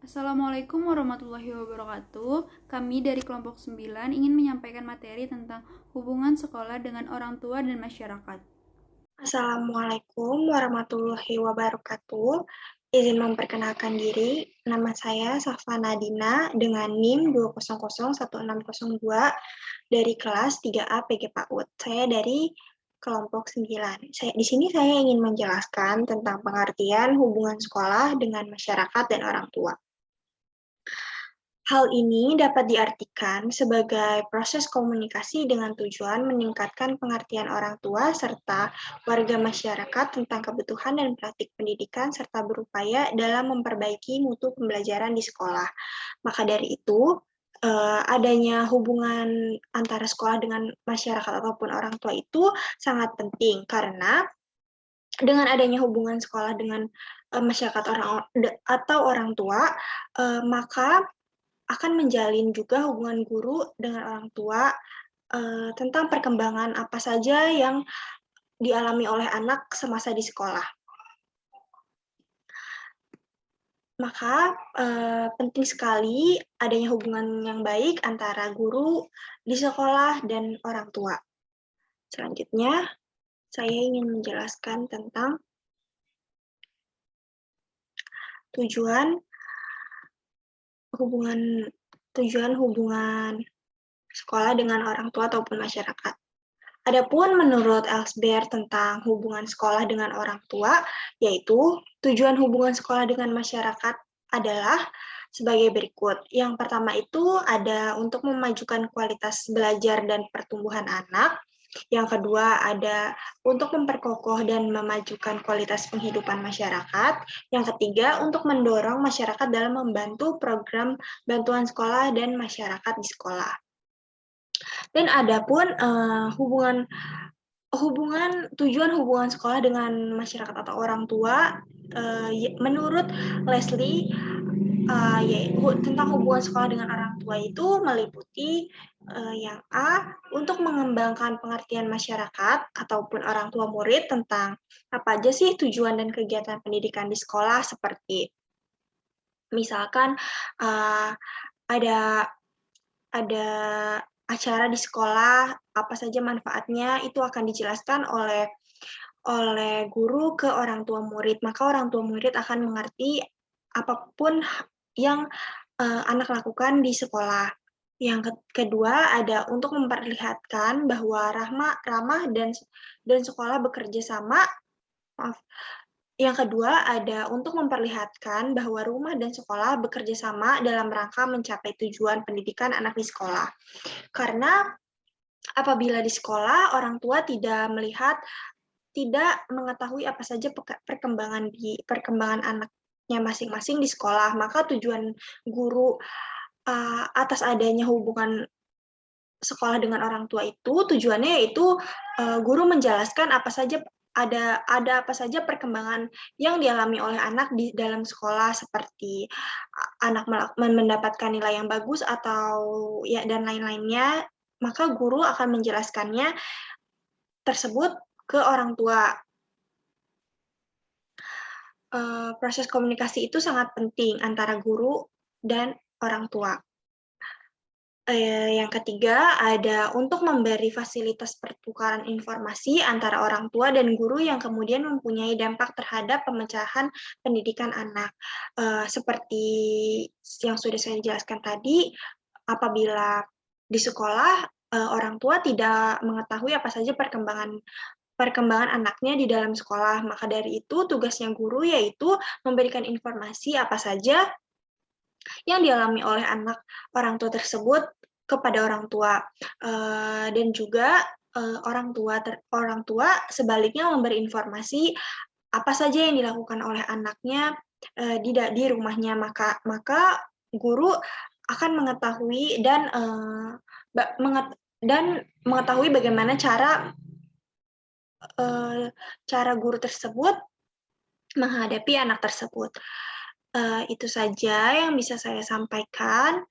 Assalamualaikum warahmatullahi wabarakatuh. Kami dari kelompok 9 ingin menyampaikan materi tentang hubungan sekolah dengan orang tua dan masyarakat. Assalamualaikum warahmatullahi wabarakatuh. Izin memperkenalkan diri, nama saya Safa Nadina dengan NIM 2001602 dari kelas 3A PG PAUD. Saya dari kelompok 9. Di sini saya ingin menjelaskan tentang pengertian hubungan sekolah dengan masyarakat dan orang tua. Hal ini dapat diartikan sebagai proses komunikasi dengan tujuan meningkatkan pengertian orang tua serta warga masyarakat tentang kebutuhan dan praktik pendidikan serta berupaya dalam memperbaiki mutu pembelajaran di sekolah. Maka dari itu, adanya hubungan antara sekolah dengan masyarakat ataupun orang tua itu sangat penting karena dengan adanya hubungan sekolah dengan masyarakat atau orang tua, maka akan menjalin juga hubungan guru dengan orang tua tentang perkembangan apa saja yang dialami oleh anak semasa di sekolah. Maka penting sekali adanya hubungan yang baik antara guru di sekolah dan orang tua. Selanjutnya, saya ingin menjelaskan tentang tujuan hubungan sekolah dengan orang tua ataupun masyarakat. Adapun menurut Elsbeth tentang hubungan sekolah dengan orang tua, yaitu tujuan hubungan sekolah dengan masyarakat adalah sebagai berikut. Yang pertama itu ada untuk memajukan kualitas belajar dan pertumbuhan anak. Yang kedua ada untuk memperkokoh dan memajukan kualitas penghidupan masyarakat. Yang ketiga untuk mendorong masyarakat dalam membantu program bantuan sekolah dan masyarakat di sekolah. Dan adapun tujuan hubungan sekolah dengan masyarakat atau orang tua, menurut Leslie, tentang hubungan sekolah dengan orang tua itu meliputi yang A, untuk mengembangkan pengertian masyarakat ataupun orang tua murid tentang apa aja sih tujuan dan kegiatan pendidikan di sekolah, seperti misalkan ada acara di sekolah, apa saja manfaatnya, itu akan dijelaskan oleh guru ke orang tua murid. Maka orang tua murid akan mengerti apapun yang anak lakukan di sekolah. Yang kedua ada untuk memperlihatkan bahwa ramah dan sekolah bekerja sama. Maaf. Yang kedua ada untuk memperlihatkan bahwa rumah dan sekolah bekerja sama dalam rangka mencapai tujuan pendidikan anak di sekolah. Karena apabila di sekolah orang tua tidak mengetahui apa saja perkembangan anaknya masing-masing di sekolah, maka tujuan guru atas adanya hubungan sekolah dengan orang tua itu tujuannya yaitu guru menjelaskan ada apa saja perkembangan yang dialami oleh anak di dalam sekolah, seperti anak mendapatkan nilai yang bagus atau ya dan lain-lainnya, maka guru akan menjelaskannya tersebut ke orang tua. Proses komunikasi itu sangat penting antara guru dan orang tua. Yang ketiga ada untuk memberi fasilitas pertukaran informasi antara orang tua dan guru yang kemudian mempunyai dampak terhadap pemecahan pendidikan anak. Seperti yang sudah saya jelaskan tadi, apabila di sekolah orang tua tidak mengetahui apa saja perkembangan anaknya di dalam sekolah, maka dari itu tugasnya guru yaitu memberikan informasi apa saja yang dialami oleh anak orang tua tersebut kepada orang tua, dan juga orang tua sebaliknya memberi informasi apa saja yang dilakukan oleh anaknya di rumahnya, maka guru akan mengetahui dan mengetahui bagaimana cara guru tersebut menghadapi anak tersebut. Itu saja yang bisa saya sampaikan.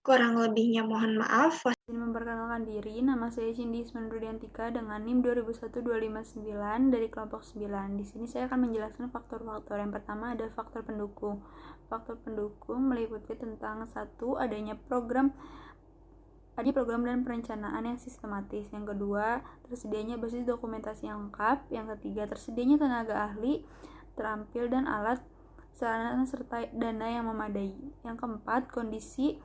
Kurang lebihnya mohon maaf. Izin memperkenalkan diri, nama saya Cindy Ismanrudiantika dengan NIM 201259 dari kelompok 9. Di sini saya akan menjelaskan faktor-faktor. Yang pertama ada faktor pendukung. Faktor pendukung meliputi tentang satu, adanya program dan perencanaan yang sistematis. Yang kedua, tersedianya basis dokumentasi yang lengkap. Yang ketiga, tersedianya tenaga ahli, terampil dan alat, sarana serta dana yang memadai. Yang keempat, kondisi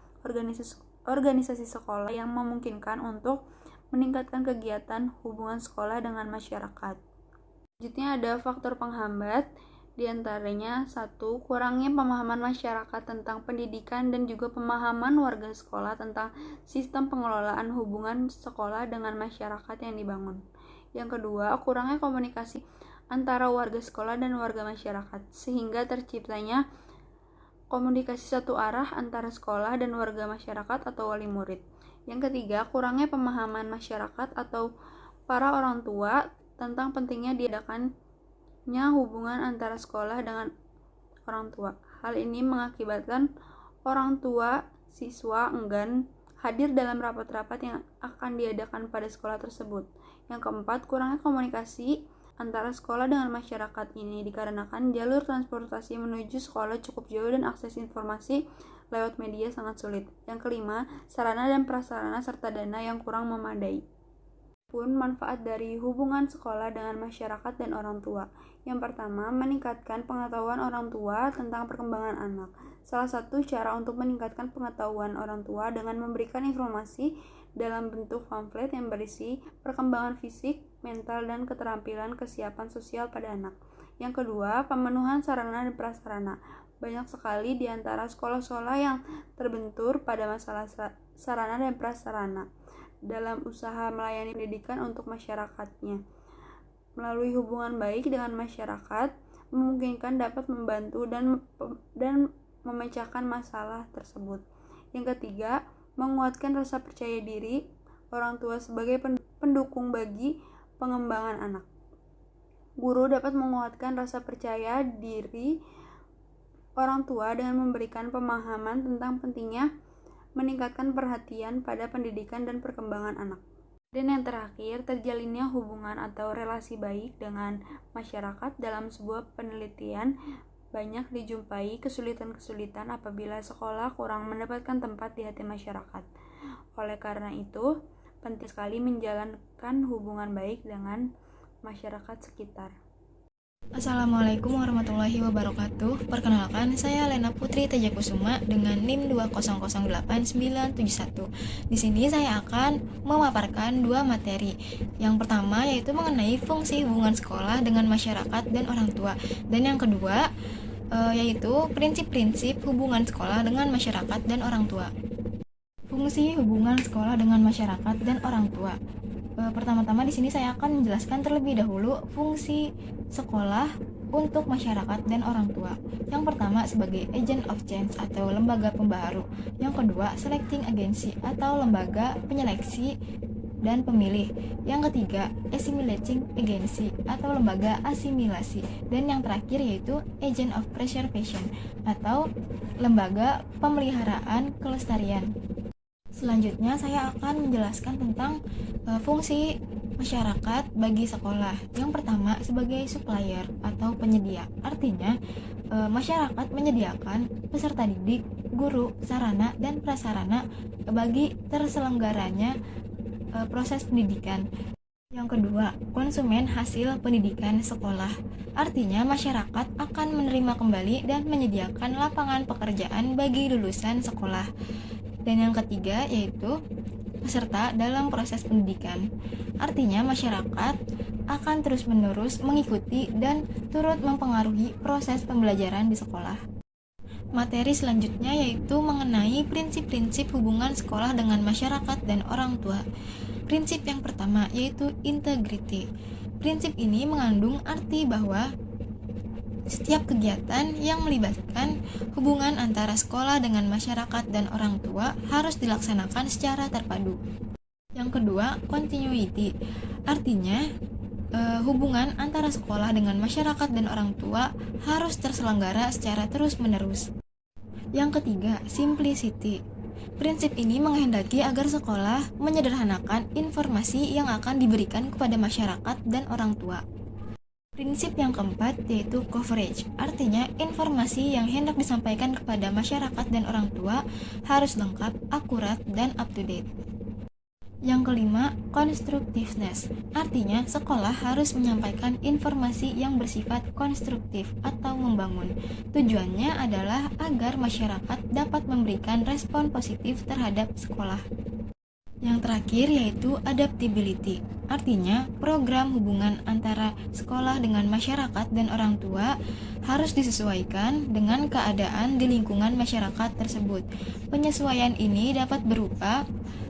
organisasi sekolah yang memungkinkan untuk meningkatkan kegiatan hubungan sekolah dengan masyarakat. Selanjutnya ada faktor penghambat, diantaranya satu, kurangnya pemahaman masyarakat tentang pendidikan dan juga pemahaman warga sekolah tentang sistem pengelolaan hubungan sekolah dengan masyarakat yang dibangun. Yang kedua, kurangnya komunikasi antara warga sekolah dan warga masyarakat, sehingga terciptanya komunikasi satu arah antara sekolah dan warga masyarakat atau wali murid. Yang ketiga, kurangnya pemahaman masyarakat atau para orang tua tentang pentingnya diadakannya hubungan antara sekolah dengan orang tua. Hal ini mengakibatkan orang tua siswa enggan hadir dalam rapat-rapat yang akan diadakan pada sekolah tersebut. Yang keempat, kurangnya komunikasi antara sekolah dengan masyarakat ini dikarenakan jalur transportasi menuju sekolah cukup jauh dan akses informasi lewat media sangat sulit. Yang kelima, sarana dan prasarana serta dana yang kurang memadai. Pun manfaat dari hubungan sekolah dengan masyarakat dan orang tua. Yang pertama, meningkatkan pengetahuan orang tua tentang perkembangan anak. Salah satu cara untuk meningkatkan pengetahuan orang tua dengan memberikan informasi dalam bentuk pamflet yang berisi perkembangan fisik, mental, dan keterampilan kesiapan sosial pada anak. Yang kedua, pemenuhan sarana dan prasarana. Banyak sekali di antara sekolah-sekolah yang terbentur pada masalah sarana dan prasarana dalam usaha melayani pendidikan untuk masyarakatnya. Melalui hubungan baik dengan masyarakat, memungkinkan dapat membantu dan memecahkan masalah tersebut. Yang ketiga, menguatkan rasa percaya diri orang tua sebagai pendukung bagi pengembangan anak. Guru dapat menguatkan rasa percaya diri orang tua dengan memberikan pemahaman tentang pentingnya meningkatkan perhatian pada pendidikan dan perkembangan anak. Dan yang terakhir, terjalinnya hubungan atau relasi baik dengan masyarakat. Dalam sebuah penelitian, banyak dijumpai kesulitan-kesulitan apabila sekolah kurang mendapatkan tempat di hati masyarakat. Oleh karena itu, penting sekali menjalankan hubungan baik dengan masyarakat sekitar. Assalamualaikum warahmatullahi wabarakatuh. Perkenalkan, saya Lena Putri Tejakusuma dengan NIM 2008971. Di sini saya akan memaparkan dua materi. Yang pertama yaitu mengenai fungsi hubungan sekolah dengan masyarakat dan orang tua. Dan yang kedua yaitu prinsip-prinsip hubungan sekolah dengan masyarakat dan orang tua. Fungsi hubungan sekolah dengan masyarakat dan orang tua. Pertama-tama di sini saya akan menjelaskan terlebih dahulu fungsi sekolah untuk masyarakat dan orang tua. Yang pertama sebagai agent of change atau lembaga pembaharu. Yang kedua selecting agency atau lembaga penyeleksi dan pemilih. Yang ketiga assimilating agency atau lembaga asimilasi. Dan yang terakhir yaitu agent of preservation atau lembaga pemeliharaan kelestarian. Selanjutnya saya akan menjelaskan tentang fungsi masyarakat bagi sekolah. Yang pertama sebagai supplier atau penyedia. Artinya masyarakat menyediakan peserta didik, guru, sarana, dan prasarana bagi terselenggaranya proses pendidikan. Yang kedua, konsumen hasil pendidikan sekolah. Artinya masyarakat akan menerima kembali dan menyediakan lapangan pekerjaan bagi lulusan sekolah. Dan yang ketiga yaitu peserta dalam proses pendidikan. Artinya masyarakat akan terus-menerus mengikuti dan turut mempengaruhi proses pembelajaran di sekolah. Materi selanjutnya yaitu mengenai prinsip-prinsip hubungan sekolah dengan masyarakat dan orang tua. Prinsip yang pertama yaitu integrity. Prinsip ini mengandung arti bahwa setiap kegiatan yang melibatkan hubungan antara sekolah dengan masyarakat dan orang tua harus dilaksanakan secara terpadu. Yang kedua, continuity. Artinya, hubungan antara sekolah dengan masyarakat dan orang tua harus terselenggara secara terus-menerus. Yang ketiga, simplicity. Prinsip ini menghendaki agar sekolah menyederhanakan informasi yang akan diberikan kepada masyarakat dan orang tua. Prinsip yang keempat yaitu coverage, artinya informasi yang hendak disampaikan kepada masyarakat dan orang tua harus lengkap, akurat, dan up to date. Yang kelima, constructiveness, artinya sekolah harus menyampaikan informasi yang bersifat konstruktif atau membangun. Tujuannya adalah agar masyarakat dapat memberikan respon positif terhadap sekolah. Yang terakhir yaitu adaptability, artinya program hubungan antara sekolah dengan masyarakat dan orang tua harus disesuaikan dengan keadaan di lingkungan masyarakat tersebut. Penyesuaian ini dapat berupa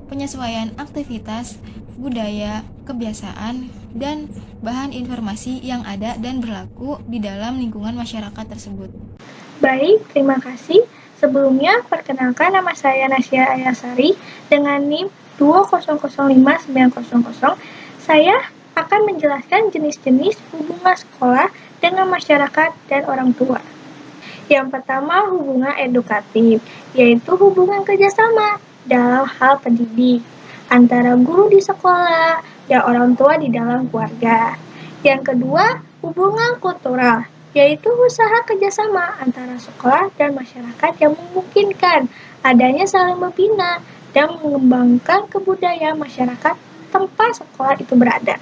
penyesuaian aktivitas, budaya, kebiasaan, dan bahan informasi yang ada dan berlaku di dalam lingkungan masyarakat tersebut. Baik, terima kasih. Sebelumnya, perkenalkan nama saya Nasya Ayasari dengan NIM 2005900. Saya akan menjelaskan jenis-jenis hubungan sekolah dengan masyarakat dan orang tua. Yang pertama, hubungan edukatif, yaitu hubungan kerjasama dalam hal pendidik antara guru di sekolah dan orang tua di dalam keluarga. Yang kedua, hubungan kultural, yaitu usaha kerjasama antara sekolah dan masyarakat yang memungkinkan adanya saling membina dan mengembangkan kebudayaan masyarakat tempat sekolah itu berada.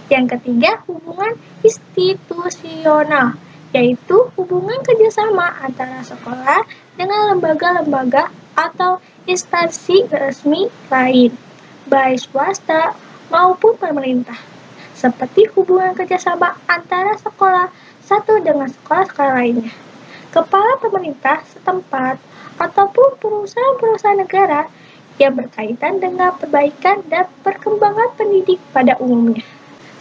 Yang ketiga, hubungan institusional, yaitu hubungan kerjasama antara sekolah dengan lembaga-lembaga atau instansi resmi lain, baik swasta maupun pemerintah, seperti hubungan kerjasama antara sekolah satu dengan sekolah-sekolah lainnya, kepala pemerintah setempat, ataupun perusahaan-perusahaan negara yang berkaitan dengan perbaikan dan perkembangan pendidik pada umumnya.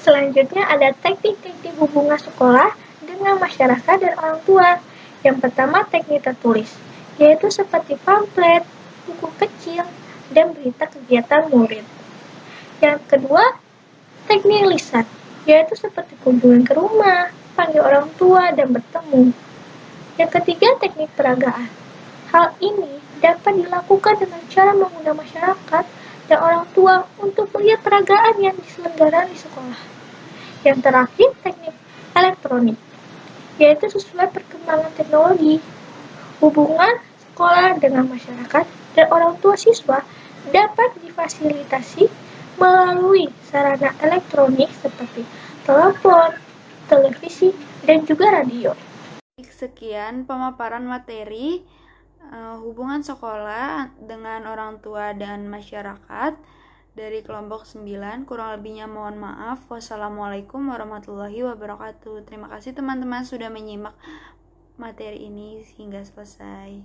Selanjutnya ada teknik-teknik hubungan sekolah dengan masyarakat dan orang tua. Yang pertama, teknik tertulis, yaitu seperti pamflet, buku kecil, dan berita kegiatan murid. Yang kedua, teknik lisan, yaitu seperti kunjungan ke rumah, panggil orang tua, dan bertemu. Yang ketiga, teknik peragaan. Hal ini dapat dilakukan dengan cara mengundang masyarakat dan orang tua untuk melihat peragaan yang diselenggarakan di sekolah. Yang terakhir, teknik elektronik, yaitu sesuai perkembangan teknologi. Hubungan sekolah dengan masyarakat dan orang tua siswa dapat difasilitasi melalui sarana elektronik seperti telepon, televisi, dan juga radio. Sekian pemaparan materi hubungan sekolah dengan orang tua dan masyarakat dari kelompok 9. Kurang lebihnya mohon maaf. Wassalamualaikum warahmatullahi wabarakatuh. Terima kasih teman-teman sudah menyimak materi ini hingga selesai.